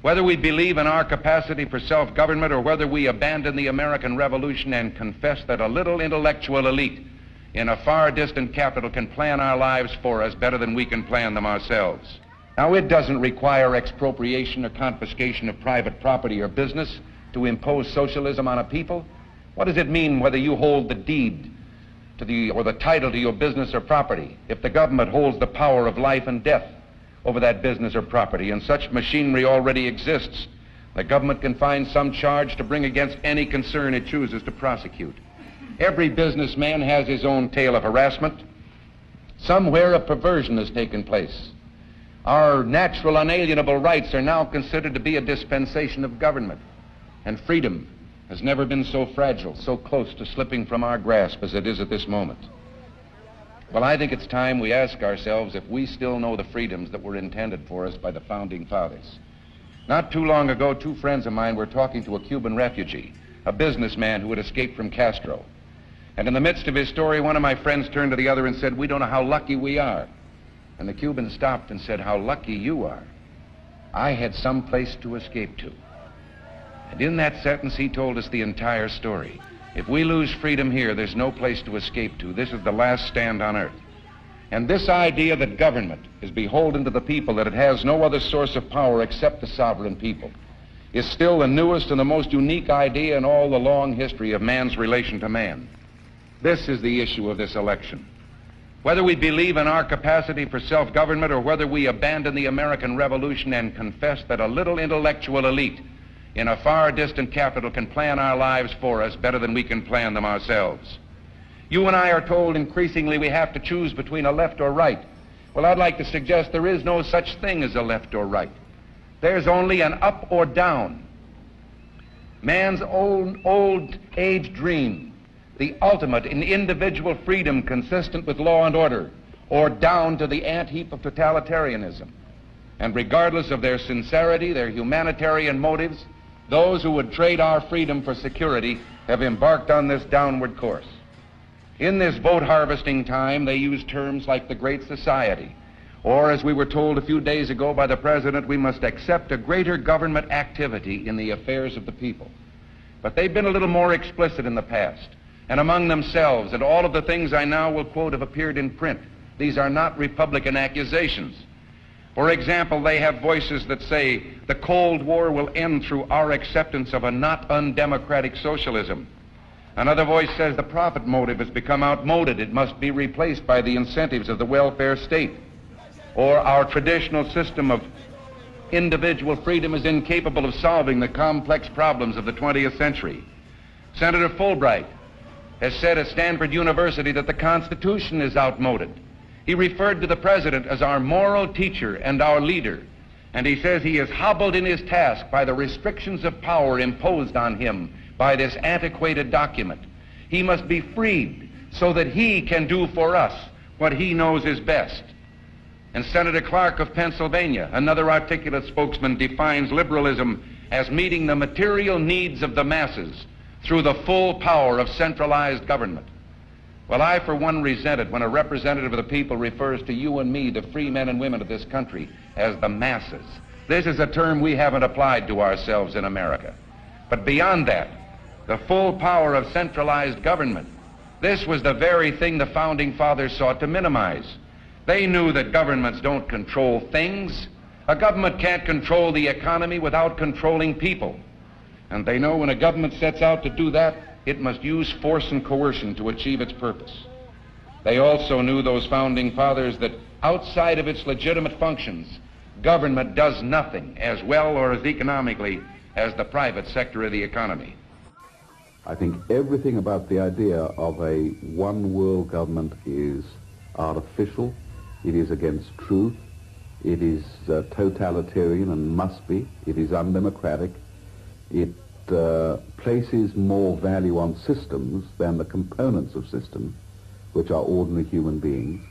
Whether we believe in our capacity for self-government or whether we abandon the American Revolution and confess that a little intellectual elite in a far distant capital can plan our lives for us better than we can plan them ourselves. Now, it doesn't require expropriation or confiscation of private property or business to impose socialism on a people. What does it mean whether you hold the deed to or the title to your business or property if the government holds the power of life and death over that business or property? And such machinery already exists. The government can find some charge to bring against any concern it chooses to prosecute. Every businessman has his own tale of harassment. Somewhere a perversion has taken place. Our natural unalienable rights are now considered to be a dispensation of government, and freedom has never been so fragile, so close to slipping from our grasp as it is at this moment. Well, I think it's time we ask ourselves if we still know the freedoms that were intended for us by the Founding Fathers. Not too long ago, two friends of mine were talking to a Cuban refugee, a businessman who had escaped from Castro. And in the midst of his story, one of my friends turned to the other and said, "We don't know how lucky we are." And the Cuban stopped and said, "How lucky you are. I had some place to escape to." And in that sentence, he told us the entire story. If we lose freedom here, there's no place to escape to. This is the last stand on earth. And this idea that government is beholden to the people, that it has no other source of power except the sovereign people, is still the newest and the most unique idea in all the long history of man's relation to man. This is the issue of this election. Whether we believe in our capacity for self-government or whether we abandon the American Revolution and confess that a little intellectual elite in a far distant capital can plan our lives for us better than we can plan them ourselves. You and I are told increasingly we have to choose between a left or right. Well, I'd like to suggest there is no such thing as a left or right. There's only an up or down. Man's old age dream, the ultimate in individual freedom consistent with law and order, or down to the ant-heap of totalitarianism. And regardless of their sincerity, their humanitarian motives, those who would trade our freedom for security have embarked on this downward course. In this vote harvesting time, they use terms like the Great Society, or as we were told a few days ago by the President, we must accept a greater government activity in the affairs of the people. But they've been a little more explicit in the past, and among themselves, and all of the things I now will quote have appeared in print. These are not Republican accusations. For example, they have voices that say the Cold War will end through our acceptance of a not undemocratic socialism. Another voice says the profit motive has become outmoded. It must be replaced by the incentives of the welfare state. Or our traditional system of individual freedom is incapable of solving the complex problems of the 20th century. Senator Fulbright has said at Stanford University that the Constitution is outmoded. He referred to the President as our moral teacher and our leader, and he says he is hobbled in his task by the restrictions of power imposed on him by this antiquated document. He must be freed so that he can do for us what he knows is best. And Senator Clark of Pennsylvania, another articulate spokesman, defines liberalism as meeting the material needs of the masses through the full power of centralized government. Well, I, for one, resent it when a representative of the people refers to you and me, the free men and women of this country, as the masses. This is a term we haven't applied to ourselves in America. But beyond that, the full power of centralized government, this was the very thing the Founding Fathers sought to minimize. They knew that governments don't control things. A government can't control the economy without controlling people. And they know when a government sets out to do that, it must use force and coercion to achieve its purpose. They also knew, those Founding Fathers, that outside of its legitimate functions, government does nothing as well or as economically as the private sector of the economy. I think everything about the idea of a one world government is artificial, it is against truth, it is totalitarian and must be, it is undemocratic, it places more value on systems than the components of systems, which are ordinary human beings.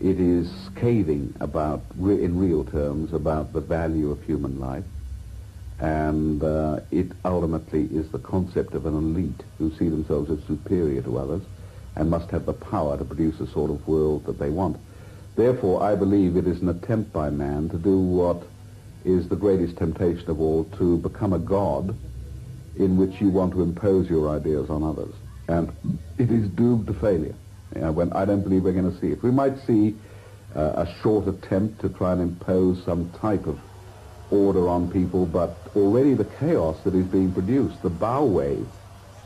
It is scathing about, in real terms, about the value of human life. And it ultimately is the concept of an elite who see themselves as superior to others and must have the power to produce the sort of world that they want. Therefore, I believe it is an attempt by man to do what is the greatest temptation of all, to become a god in which you want to impose your ideas on others. And it is doomed to failure. When I don't believe we're going to see it. We might see a short attempt to try and impose some type of order on people, but already the chaos that is being produced, the bow wave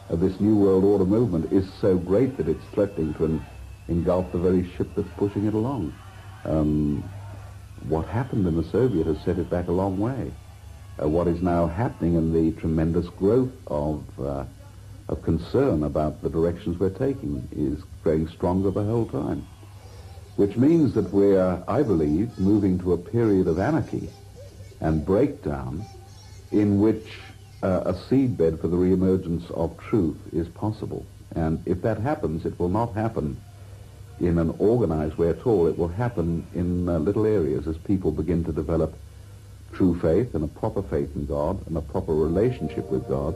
of this New World Order movement is so great that it's threatening to engulf the very ship that's pushing it along. What happened in the Soviet has set it back a long way. What is now happening in the tremendous growth of concern about the directions we're taking is growing stronger the whole time, which means that we're, I believe, moving to a period of anarchy and breakdown in which a seedbed for the reemergence of truth is possible. And if that happens, it will not happen in an organized way at all. It will happen in little areas as people begin to develop true faith and a proper faith in God and a proper relationship with God,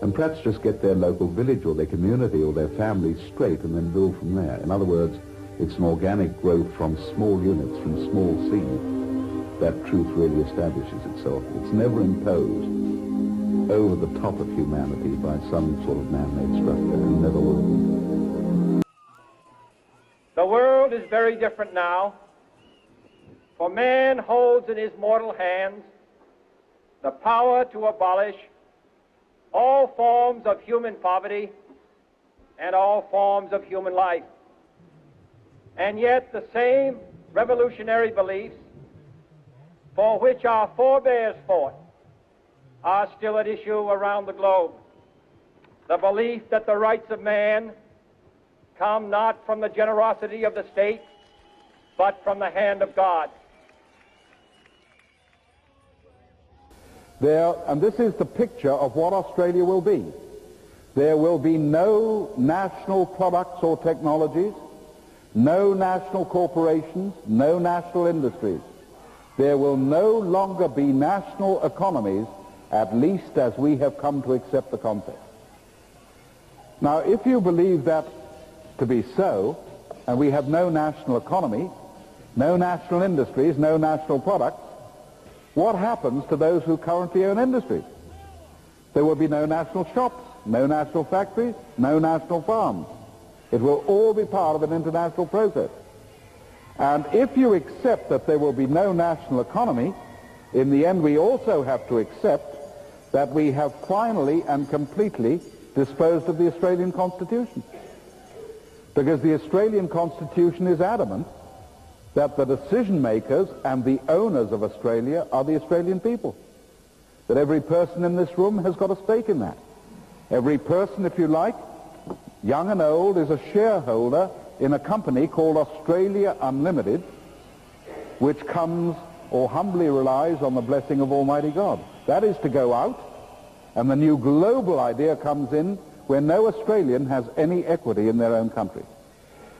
and perhaps just get their local village or their community or their family straight and then build from there. In other words, it's an organic growth from small units, from small seed, that truth really establishes itself. It's never imposed over the top of humanity by some sort of man-made structure, and never will be. The world is very different now, for man holds in his mortal hands the power to abolish all forms of human poverty and all forms of human life. And yet the same revolutionary beliefs for which our forebears fought are still at issue around the globe. The belief that the rights of man come not from the generosity of the state, but from the hand of God. And this is the picture of what Australia will be. There will be no national products or technologies, no national corporations, no national industries. There will no longer be national economies, at least as we have come to accept the concept. Now, if you believe that to be so, and we have no national economy, no national industries, no national products, what happens to those who currently own industries? There will be no national shops, no national factories, no national farms. It will all be part of an international process. And if you accept that there will be no national economy, in the end we also have to accept that we have finally and completely disposed of the Australian Constitution. Because the Australian Constitution is adamant that the decision makers and the owners of Australia are the Australian people. That every person in this room has got a stake in that. Every person, if you like, young and old, is a shareholder in a company called Australia Unlimited, which comes or humbly relies on the blessing of Almighty God. That is to go out, and the new global idea comes in where no Australian has any equity in their own country.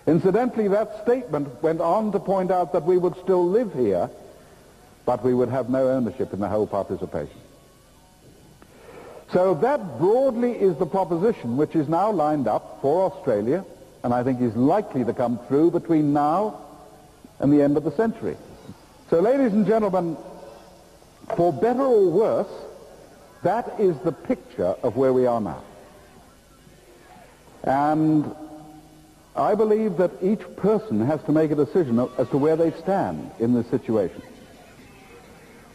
Incidentally, that statement went on to point out that we would still live here, but we would have no ownership in the whole participation. So that broadly is the proposition which is now lined up for Australia, and I think is likely to come through between now and the end of the century. So, ladies and gentlemen, for better or worse, that is the picture of where we are now. And I believe that each person has to make a decision as to where they stand in this situation.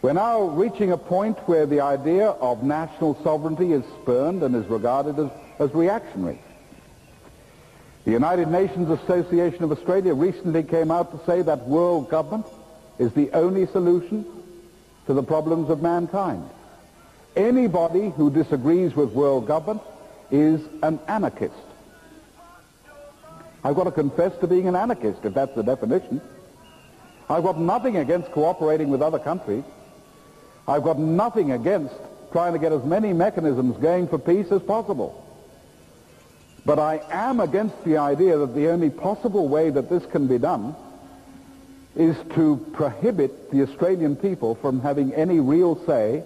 We're now reaching a point where the idea of national sovereignty is spurned and is regarded as reactionary. The United Nations Association of Australia recently came out to say that world government is the only solution to the problems of mankind. Anybody who disagrees with world government is an anarchist. I've got to confess to being an anarchist, if that's the definition. I've got nothing against cooperating with other countries. I've got nothing against trying to get as many mechanisms going for peace as possible. But I am against the idea that the only possible way that this can be done is to prohibit the Australian people from having any real say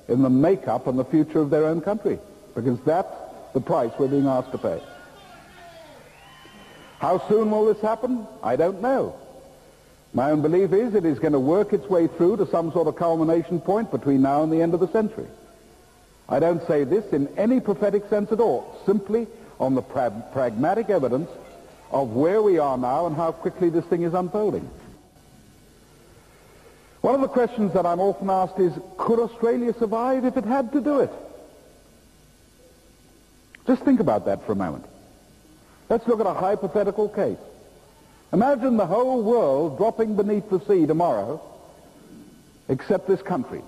in the makeup and the future of their own country, because that's the price we're being asked to pay. How soon will this happen? I don't know. My own belief is it is going to work its way through to some sort of culmination point between now and the end of the century. I don't say this in any prophetic sense at all, simply on the pragmatic evidence of where we are now and how quickly this thing is unfolding. One of the questions that I'm often asked is, could Australia survive if it had to do it? Just think about that for a moment. Let's look at a hypothetical case. Imagine the whole world dropping beneath the sea tomorrow, except this country.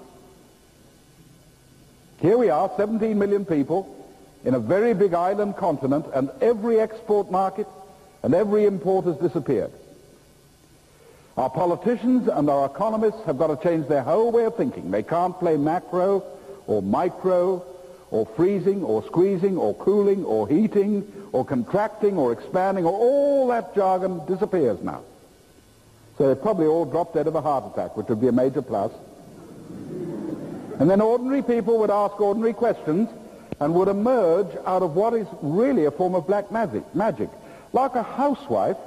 Here we are, 17 million people, in a very big island continent, and every export market and every import has disappeared. Our politicians and our economists have got to change their whole way of thinking. They can't play macro or micro or freezing or squeezing or cooling or heating or contracting or expanding, or all that jargon disappears now. So they probably all drop dead of a heart attack, which would be a major plus. And then ordinary people would ask ordinary questions and would emerge out of what is really a form of black magic. Like a housewife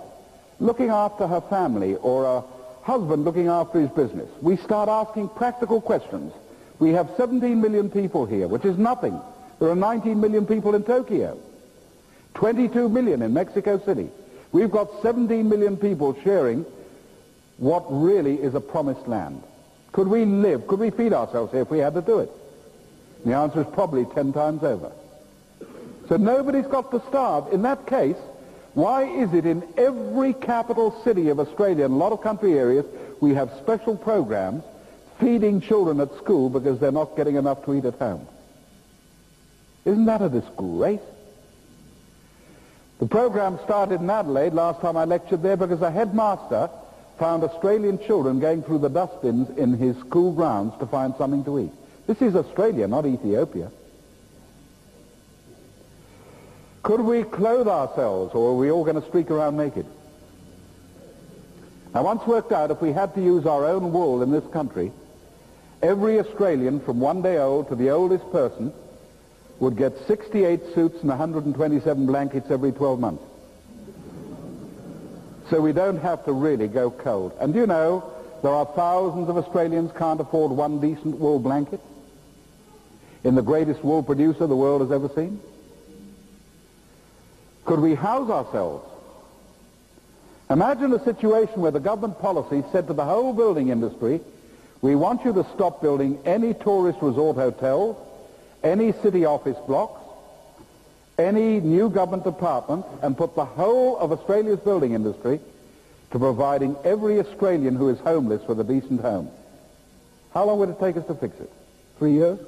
looking after her family, or a husband looking after his business. We start asking practical questions. We have 17 million people here, which is nothing. There are 19 million people in Tokyo, 22 million in Mexico City. We've got 17 million people sharing what really is a promised land. Could we live, could we feed ourselves here if we had to do it? And the answer is probably 10 times over. So nobody's got to starve. In that case, why is it in every capital city of Australia and a lot of country areas we have special programs feeding children at school because they're not getting enough to eat at home? Isn't that a disgrace? The program started in Adelaide last time I lectured there because a headmaster found Australian children going through the dustbins in his school grounds to find something to eat. This is Australia, not Ethiopia. Could we clothe ourselves, or are we all going to streak around naked? I once worked out if we had to use our own wool in this country, every Australian from 1 day old to the oldest person would get 68 suits and 127 blankets every 12 months. So we don't have to really go cold. And you know, there are thousands of Australians can't afford one decent wool blanket in the greatest wool producer the world has ever seen. Could we house ourselves? Imagine a situation where the government policy said to the whole building industry, we want you to stop building any tourist resort hotels, any city office blocks, any new government department, and put the whole of Australia's building industry to providing every Australian who is homeless with a decent home. How long would it take us to fix it? 3 years?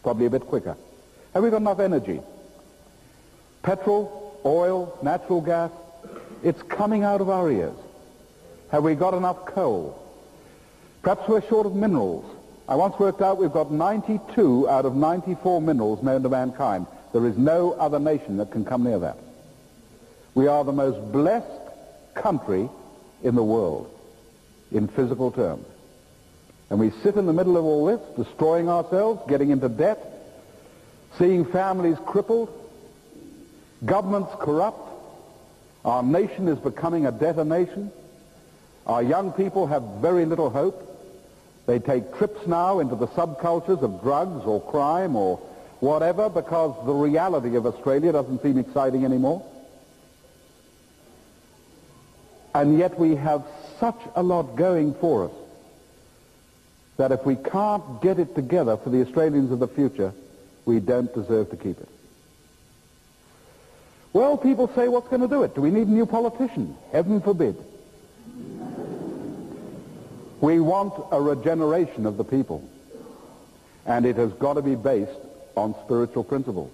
Probably a bit quicker. Have we got enough energy? Petrol, oil, natural gas, it's coming out of our ears. Have we got enough coal? Perhaps we're short of minerals. I once worked out we've got 92 out of 94 minerals known to mankind. There is no other nation that can come near that. We are the most blessed country in the world in physical terms. And we sit in the middle of all this, destroying ourselves, getting into debt, seeing families crippled, governments corrupt. Our nation is becoming a debtor nation. Our young people have very little hope. They take trips now into the subcultures of drugs or crime or whatever because the reality of Australia doesn't seem exciting anymore. And yet we have such a lot going for us that if we can't get it together for the Australians of the future, we don't deserve to keep it. Well, people say, what's going to do it? Do we need a new politician? Heaven forbid. We want a regeneration of the people, and it has got to be based on spiritual principles.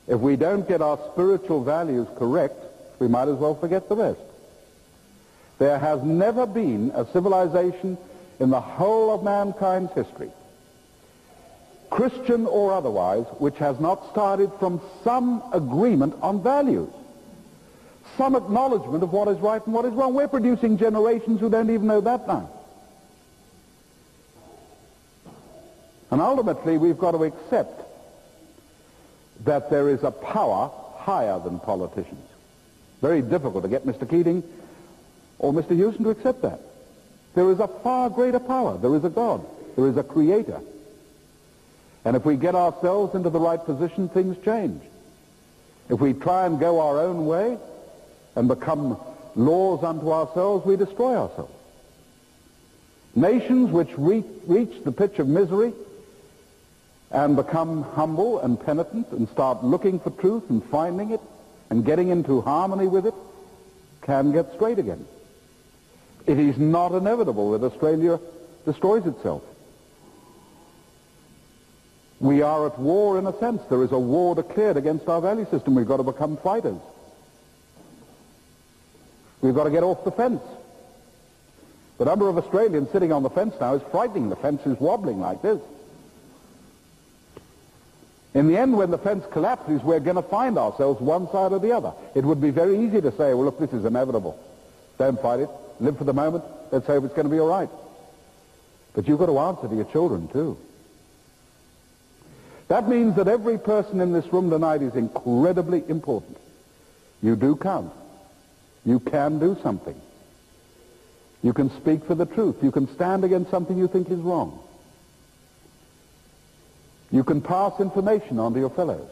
If we don't get our spiritual values correct, we might as well forget the rest. There has never been a civilization in the whole of mankind's history, Christian or otherwise, which has not started from some agreement on values, some acknowledgement of what is right and what is wrong. We're producing generations who don't even know that now. And ultimately, we've got to accept that there is a power higher than politicians. Very difficult to get Mr. Keating or Mr. Houston to accept that. There is a far greater power. There is a God. There is a creator. And if we get ourselves into the right position, things change. If we try and go our own way and become laws unto ourselves, we destroy ourselves. Nations which reach the pitch of misery and become humble and penitent and start looking for truth and finding it and getting into harmony with it can get straight again. It is not inevitable that Australia destroys itself. We are at war in a sense. There is a war declared against our value system. We've got to become fighters. We've got to get off the fence. The number of Australians sitting on the fence now is frightening. The fence is wobbling like this. In the end, when the fence collapses, we're going to find ourselves one side or the other. It would be very easy to say, well, look, this is inevitable. Don't fight it. Live for the moment. Let's hope it's going to be all right. But you've got to answer to your children, too. That means that every person in this room tonight is incredibly important. You do count. You can do something. You can speak for the truth. You can stand against something you think is wrong. You can pass information on to your fellows.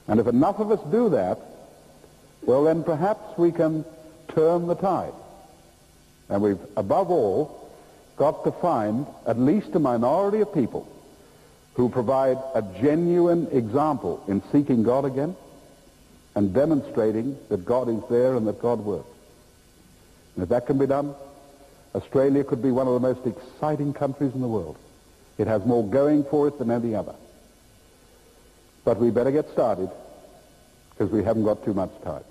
And if enough of us do that, well, then perhaps we can turn the tide. And we've, above all, got to find at least a minority of people who provide a genuine example in seeking God again and demonstrating that God is there and that God works. And if that can be done, Australia could be one of the most exciting countries in the world. It has more going for it than any other. But we better get started because we haven't got too much time.